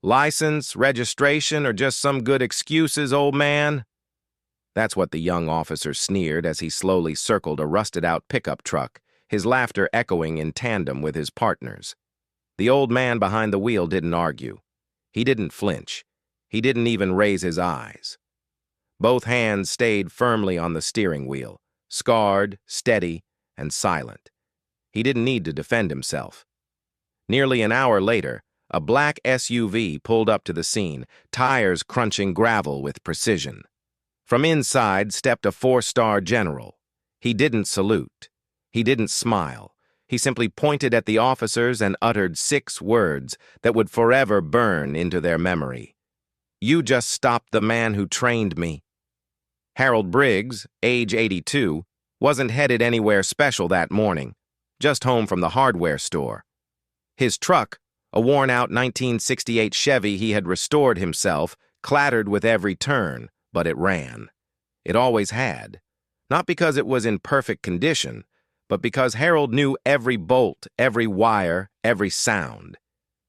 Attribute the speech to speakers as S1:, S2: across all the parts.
S1: License, registration, or just some good excuses, old man? That's what the young officer sneered as he slowly circled a rusted-out pickup truck, his laughter echoing in tandem with his partner's. The old man behind the wheel didn't argue. He didn't flinch. He didn't even raise his eyes. Both hands stayed firmly on the steering wheel, scarred, steady, and silent. He didn't need to defend himself. Nearly an hour later, a black SUV pulled up to the scene, tires crunching gravel with precision. From inside stepped a four-star general. He didn't salute. He didn't smile. He simply pointed at the officers and uttered 6 words that would forever burn into their memory. "You just stopped the man who trained me." Harold Briggs, age 82, wasn't headed anywhere special that morning, just home from the hardware store. His truck, a worn-out 1968 Chevy he had restored himself, clattered with every turn, but it ran. It always had. Not because it was in perfect condition, but because Harold knew every bolt, every wire, every sound.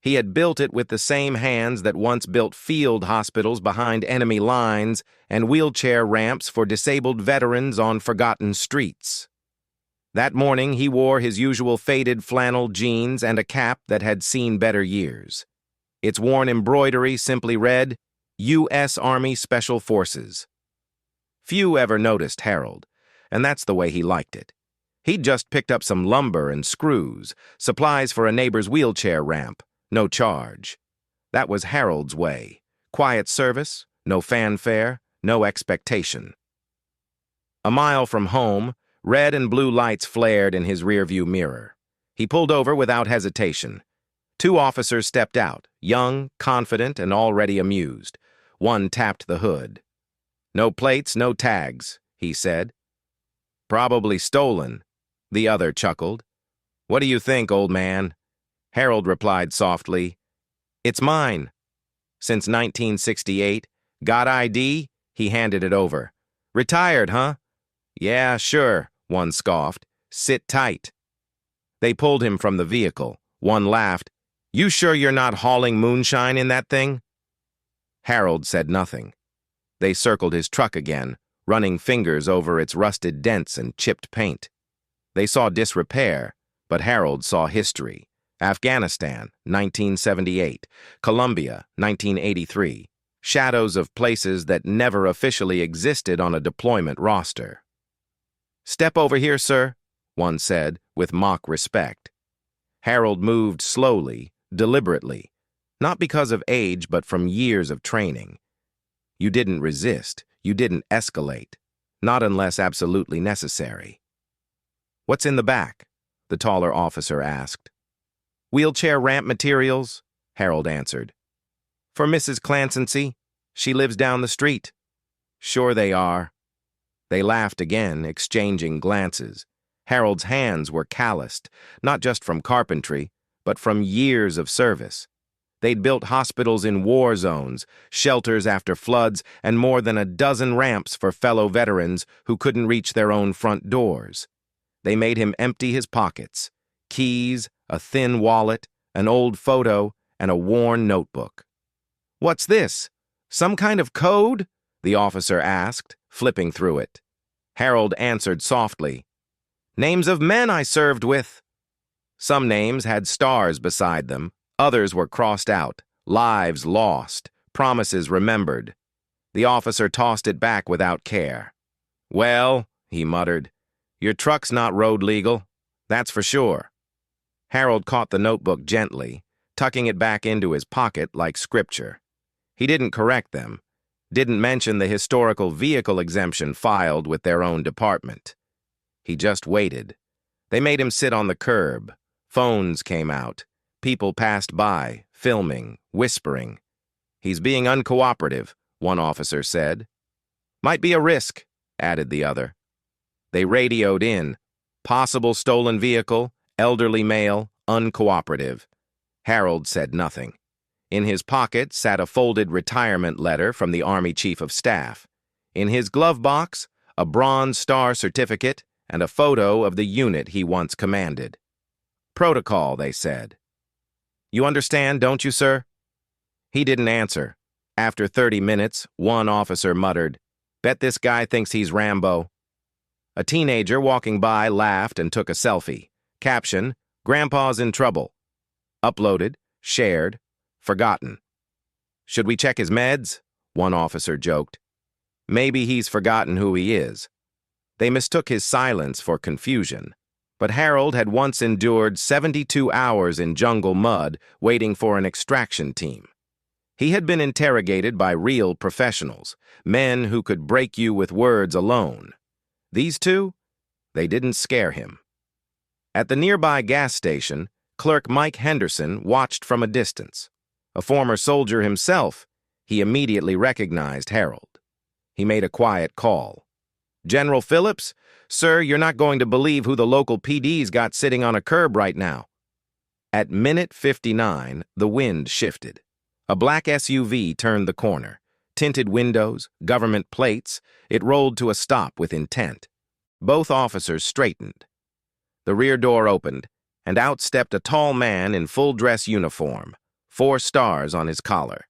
S1: He had built it with the same hands that once built field hospitals behind enemy lines and wheelchair ramps for disabled veterans on forgotten streets. That morning, he wore his usual faded flannel jeans and a cap that had seen better years. Its worn embroidery simply read, U.S. Army Special Forces. Few ever noticed Harold, and that's the way he liked it. He'd just picked up some lumber and screws, supplies for a neighbor's wheelchair ramp, no charge. That was Harold's way. Quiet service, no fanfare, no expectation. A mile from home, red and blue lights flared in his rearview mirror. He pulled over without hesitation. 2 officers stepped out, young, confident, and already amused. One tapped the hood. "No plates, no tags," he said. "Probably stolen," the other chuckled. "What do you think, old man?" Harold replied softly, "It's mine." Since 1968, got ID? He handed it over. "Retired, huh?" "Yeah, sure," one scoffed. "Sit tight." They pulled him from the vehicle. One laughed. "You sure you're not hauling moonshine in that thing?" Harold said nothing. They circled his truck again, running fingers over its rusted dents and chipped paint. They saw disrepair, but Harold saw history. Afghanistan, 1978. Colombia, 1983. Shadows of places that never officially existed on a deployment roster. "Step over here, sir," one said, with mock respect. Harold moved slowly, deliberately, not because of age but from years of training. You didn't resist, you didn't escalate, not unless absolutely necessary. "What's in the back?" the taller officer asked. "Wheelchair ramp materials," Harold answered. "For Mrs. Clancy. She lives down the street." "Sure they are." They laughed again, exchanging glances. Harold's hands were calloused, not just from carpentry, but from years of service. They'd built hospitals in war zones, shelters after floods, and more than a dozen ramps for fellow veterans who couldn't reach their own front doors. They made him empty his pockets. Keys, a thin wallet, an old photo, and a worn notebook. "What's this? Some kind of code?" the officer asked, flipping through it. Harold answered softly, "Names of men I served with." Some names had stars beside them, others were crossed out, lives lost, promises remembered. The officer tossed it back without care. "Well," he muttered, "your truck's not road legal, that's for sure." Harold caught the notebook gently, tucking it back into his pocket like scripture. He didn't correct them, didn't mention the historical vehicle exemption filed with their own department. He just waited. They made him sit on the curb. Phones came out. People passed by, filming, whispering. "He's being uncooperative," one officer said. "Might be a risk," added the other. They radioed in. Possible stolen vehicle, elderly male, uncooperative. Harold said nothing. In his pocket sat a folded retirement letter from the Army Chief of Staff. In his glove box, a Bronze Star certificate and a photo of the unit he once commanded. "Protocol," they said. "You understand, don't you, sir?" He didn't answer. After 30 minutes, one officer muttered, "Bet this guy thinks he's Rambo." A teenager walking by laughed and took a selfie. Caption, "Grandpa's in trouble." Uploaded, shared, forgotten. "Should we check his meds?" one officer joked. "Maybe he's forgotten who he is." They mistook his silence for confusion. But Harold had once endured 72 hours in jungle mud waiting for an extraction team. He had been interrogated by real professionals, men who could break you with words alone. These two, they didn't scare him. At the nearby gas station, clerk Mike Henderson watched from a distance. A former soldier himself, he immediately recognized Harold. He made a quiet call. "General Phillips? Sir, you're not going to believe who the local PD's got sitting on a curb right now." At minute 59, the wind shifted. A black SUV turned the corner. Tinted windows, government plates, it rolled to a stop with intent. Both officers straightened. The rear door opened, and out stepped a tall man in full-dress uniform, 4 stars on his collar.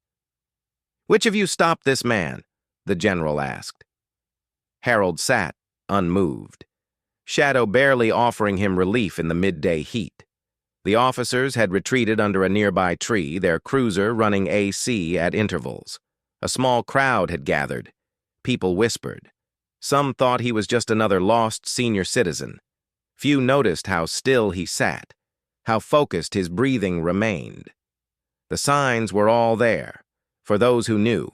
S1: "Which of you stopped this man?" the general asked. Harold sat, unmoved, shadow barely offering him relief in the midday heat. The officers had retreated under a nearby tree, their cruiser running AC at intervals. A small crowd had gathered. People whispered. Some thought he was just another lost senior citizen. Few noticed how still he sat, how focused his breathing remained. The signs were all there, for those who knew.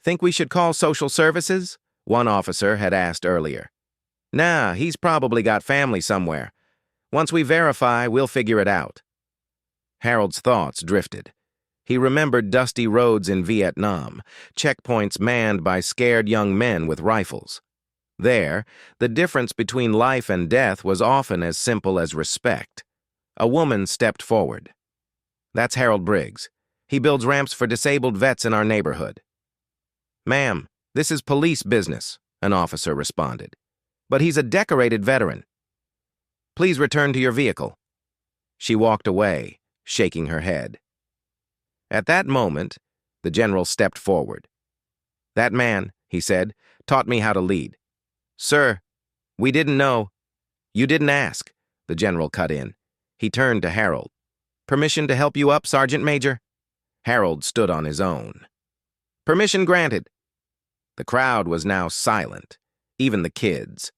S1: "Think we should call social services?" one officer had asked earlier. "Nah, he's probably got family somewhere. Once we verify, we'll figure it out." Harold's thoughts drifted. He remembered dusty roads in Vietnam, checkpoints manned by scared young men with rifles. There, the difference between life and death was often as simple as respect. A woman stepped forward. "That's Harold Briggs. He builds ramps for disabled vets in our neighborhood." "Ma'am, this is police business," an officer responded. "But he's a decorated veteran. Please return to your vehicle." She walked away, shaking her head. At that moment, the general stepped forward. "That man," he said, "taught me how to lead." "Sir, we didn't know." "You didn't ask," the general cut in. He turned to Harold. "Permission to help you up, Sergeant Major?" Harold stood on his own. "Permission granted." The crowd was now silent, even the kids.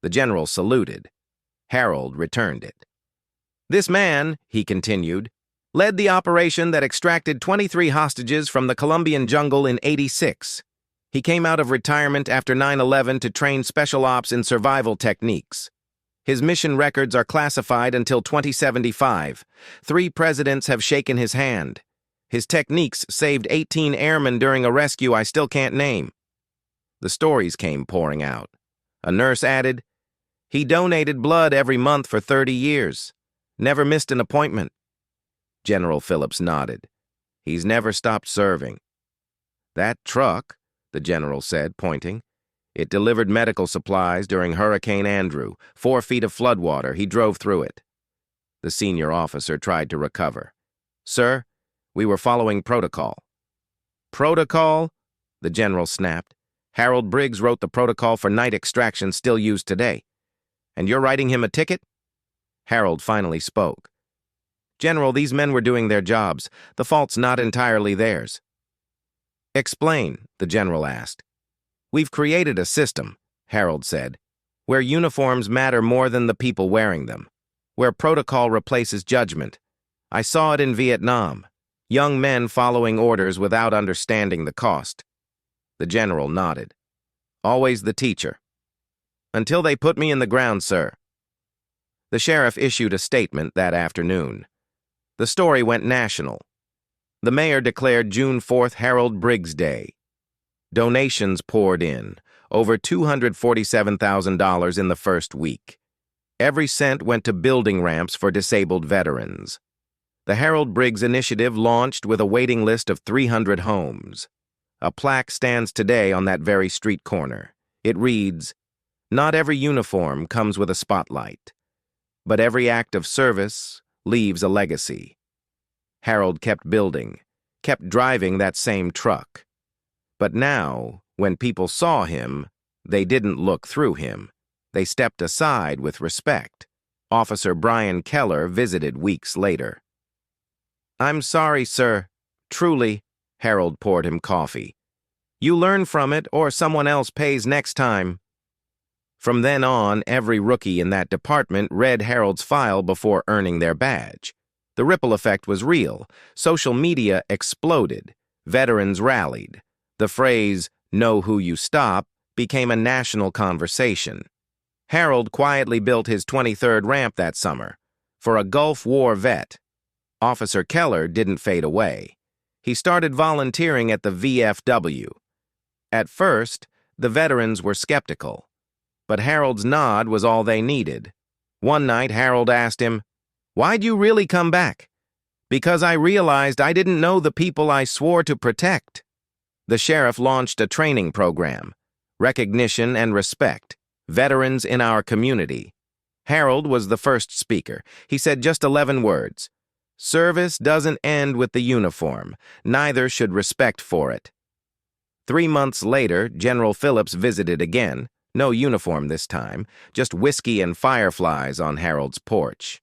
S1: The general saluted. Harold returned it. "This man," he continued, "led the operation that extracted 23 hostages from the Colombian jungle in '86. He came out of retirement after 9/11 to train special ops in survival techniques. His mission records are classified until 2075. 3 presidents have shaken his hand. His techniques saved 18 airmen during a rescue I still can't name." The stories came pouring out. A nurse added, "He donated blood every month for 30 years. Never missed an appointment." General Phillips nodded. "He's never stopped serving." "That truck," the general said, pointing. "It delivered medical supplies during Hurricane Andrew. 4 feet of floodwater. He drove through it." The senior officer tried to recover. "Sir, we were following protocol." "Protocol?" the general snapped. "Harold Briggs wrote the protocol for night extraction still used today. And you're writing him a ticket?" Harold finally spoke. "General, these men were doing their jobs. The fault's not entirely theirs." "Explain," the general asked. "We've created a system," Harold said, "where uniforms matter more than the people wearing them, where protocol replaces judgment. I saw it in Vietnam. Young men following orders without understanding the cost." The general nodded. "Always the teacher." "Until they put me in the ground, sir." The sheriff issued a statement that afternoon. The story went national. The mayor declared June 4th Harold Briggs Day. Donations poured in, over $247,000 in the first week. Every cent went to building ramps for disabled veterans. The Harold Briggs Initiative launched with a waiting list of 300 homes. A plaque stands today on that very street corner. It reads, "Not every uniform comes with a spotlight, but every act of service leaves a legacy." Harold kept building, kept driving that same truck. But now, when people saw him, they didn't look through him. They stepped aside with respect. Officer Brian Keller visited weeks later. "I'm sorry, sir. Truly," Harold poured him coffee. "You learn from it, or someone else pays next time." From then on, every rookie in that department read Harold's file before earning their badge. The ripple effect was real. Social media exploded. Veterans rallied. The phrase, "know who you stop," became a national conversation. Harold quietly built his 23rd ramp that summer. For a Gulf War vet, Officer Keller didn't fade away. He started volunteering at the VFW. At first, the veterans were skeptical. But Harold's nod was all they needed. One night, Harold asked him, "Why'd you really come back?" "Because I realized I didn't know the people I swore to protect." The sheriff launched a training program, Recognition and Respect, Veterans in Our Community. Harold was the first speaker. He said just 11 words. "Service doesn't end with the uniform. Neither should respect for it." 3 months later, General Phillips visited again. No uniform this time, just whiskey and fireflies on Harold's porch.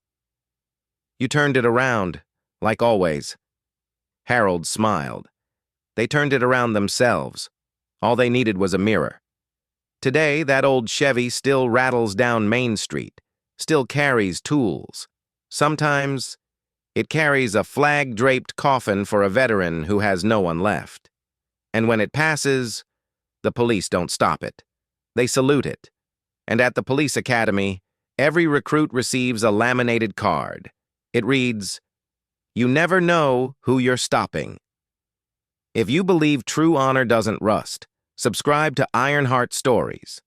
S1: "You turned it around, like always." Harold smiled. They turned it around themselves. All they needed was a mirror. Today, that old Chevy still rattles down Main Street, still carries tools. Sometimes, it carries a flag-draped coffin for a veteran who has no one left. And when it passes, the police don't stop it. They salute it. And at the police academy, every recruit receives a laminated card. It reads, "You never know who you're stopping." If you believe true honor doesn't rust, subscribe to Ironheart Stories.